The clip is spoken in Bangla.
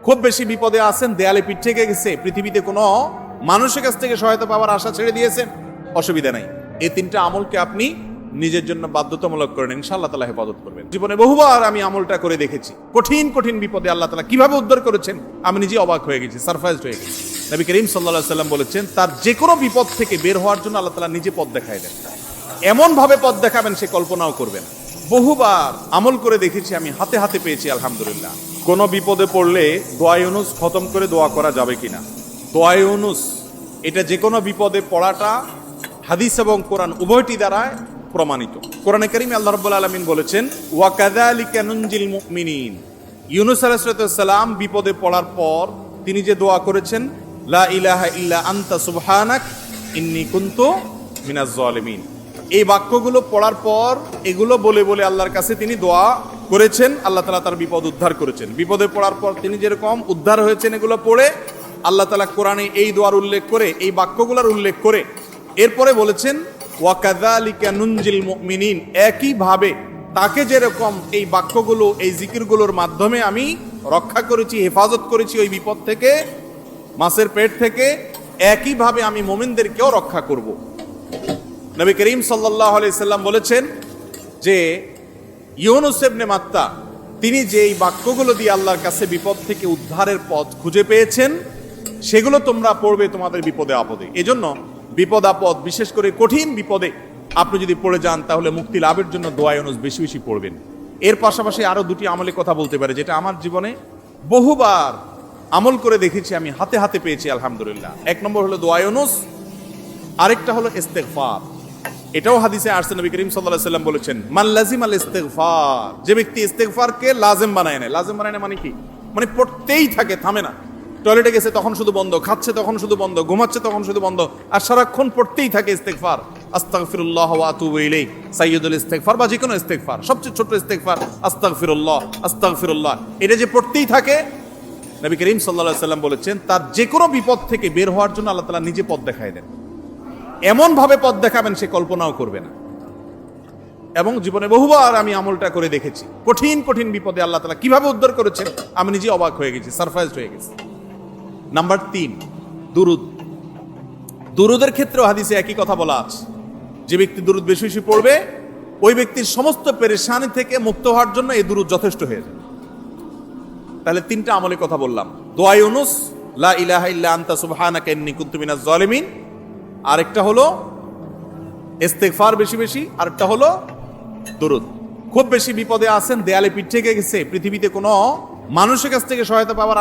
খুব বেশি বিপদে আছেন, দেয়ালে পিঠ থেকে গেছে, পৃথিবীতে কোনো মানুষের কাছ থেকে সহায়তা পাওয়ার আশা ছেড়ে দিয়েছেন, অসুবিধা নাই। এই তিনটা আমলকে আপনি নিজের জন্য বাধ্যতামূলক করেন, ইনশাআল্লাহ তাআলা হেফাজত করবেন। জীবনে বহুবার আমি আমলটা করে দেখেছি। কঠিন কঠিন বিপদে আল্লাহ তাআলা কিভাবে উদ্ধার করেছেন আমি নিজে অবাক হয়ে গেছি, সারপ্রাইজড হয়ে গেছি। নবী করিম সাল্লাল্লাহু আলাইহি সাল্লাম বলেছেন, তার যে কোনো বিপদ থেকে বের হওয়ার জন্য আল্লাহ তাআলা নিজে পথ দেখায় দেন। এমন ভাবে পথ দেখাবেন সে কল্পনাও করবে না। বহুবার আমল করে দেখেছি আমি, হাতে হাতে পেয়েছি আলহামদুলিল্লাহ। কোন বিপদে পড়লে দোয়া ইউনুস খতম করে দোয়া করা যাবে কিনা? দোয়া ইউনুস এটা যে কোনো বিপদে পড়াটা হাদিস এবং কোরআন উভয়টি দ্বারা প্রমাণিত। কোরআনে কারীমে আল্লাহ রাব্বুল আলামিন বলেছেন, ওয়া কাযালিকা নুনজিল মুমিনিন। ইউনুস আলাইহিস সালাম বিপদে পড়ার পর তিনি যে দোয়া করেছেন, লা ইলাহা ইল্লা আনতা সুবহানাক ইন্নী কুনতু মিনাজ জালিমিন, এই বাক্যগুলো পড়ার পর এগুলো বলে বলে আল্লাহর কাছে তিনি দোয়া করেছেন, আল্লাহ তাআলা তার বিপদ উদ্ধার করেছেন। বিপদে পড়ার পর তিনি যেরকম উদ্ধার হয়েছেন এগুলো পড়ে আল্লাহ তাআলা কোরআনে এই দোয়ার উল্লেখ করে, এই বাক্যগুলোর উল্লেখ করে এরপরে বলেছেন, ওয়া কাযালিকা নুনজিল মুমিনিন, একইভাবে তাকে যেরকম এই বাক্যগুলো এই জিকিরগুলোর মাধ্যমে আমি রক্ষা করেছি, হেফাজত করেছি ওই বিপদ থেকে, মাছের পেট থেকে, একইভাবে আমি মুমিনদেরকেও রক্ষা করব। নবী করিম সাল্লাল্লাহু আলাইহি সাল্লাম বলেছেন যে ইউনুস ইবনে মাত্তা তিনি যে এই বাক্যগুলো দিয়ে আল্লাহর কাছে বিপদ থেকে উদ্ধারের পথ খুঁজে পেয়েছেন, সেগুলো তোমরা পড়বে তোমাদের বিপদে আপদে। এজন্য বিপদ আপদ, বিশেষ করে কঠিন বিপদে আপনি যদি পড়ে যান তাহলে মুক্তি লাভের জন্য দোয়া ইউনুস বেশি বেশি পড়বেন। এর পাশাপাশি আরো দুটি আমলের কথা বলতে পারে, যেটা আমার জীবনে বহুবার আমল করে দেখেছি আমি, হাতে হাতে পেয়েছি আলহামদুলিল্লাহ। এক নম্বর হলো দোয়া ইউনুস, আরেকটা হলো ইস্তেগফার। এটাও হাদিসে আসছে, নবী করিম সাল্লাল্লাহু আলাইহি সাল্লাম বলেছেন, মান লাজিমাল ইস্তেগফার, যে ব্যক্তি ইস্তেগফারকে লাজিম বানায় নেয়। লাজিম বানায় নেয় মানে কি? মানে পড়তেই থাকে, থামে না। টয়লেটে গেছে তখন শুধু বন্ধ, খাচ্ছে তখন শুধু বন্ধ, ঘুমাচ্ছে তখন শুধু বন্ধ, আর সারাক্ষণ পড়তেই থাকে ইস্তেগফার। আস্তাগফিরুল্লাহ ওয়া আতুবু ইলাইহি, সাইয়্যিদুল ইস্তেগফার বা যে কোনো ইস্তেগফার, সবচেয়ে ছোট ইস্তেগফার আস্তাগফিরুল্লাহ আস্তাগফিরুল্লাহ, এটা যে পড়তেই থাকে, নবী করিম সাল্লাল্লাহু আলাইহি সাল্লাম বলেছেন, তার যে কোনো বিপদ থেকে বের হওয়ার জন্য আল্লাহ তাআলা নিজে পথ দেখায় দেন। এমন ভাবে পথ দেখাবেন সে কল্পনাও করবে না। এবং জীবনে বহুবার আমি আমলটা করে দেখেছি। কঠিন কঠিন বিপদে আল্লাহ তাআলা কিভাবে উদ্ধার করেছেন আমি নিজে অবাক হয়ে গেছি, সারপ্রাইজড হয়ে গেছি। নাম্বার 3, দুরুদ। দুরুদের ক্ষেত্রেও হাদিসে একই কথা বলা আছে, যে ব্যক্তি দুরুদ বেশি বেশি পড়বে ওই ব্যক্তির সমস্ত পেরেশানি থেকে মুক্ত হওয়ার জন্য এই দুরুদ যথেষ্ট হয়ে যায়। তাহলে 3টা আমলের কথা বললাম, দোয়া ইউনুস, লা ইলাহা ইল্লা আনতা সুবহানাকা ইন্নী কুনতু মিনাজ জালিমিন, আরেকটা হলো ইস্তেগফার বেশি বেশি, আরেকটা হলো দুরুদ। খুব বেশি বিপদে আছেন, দেয়ালে পিঠ থেকে গেছে, পৃথিবীতে কোনো মানুষের কাছ থেকে সহায়তা পাওয়ার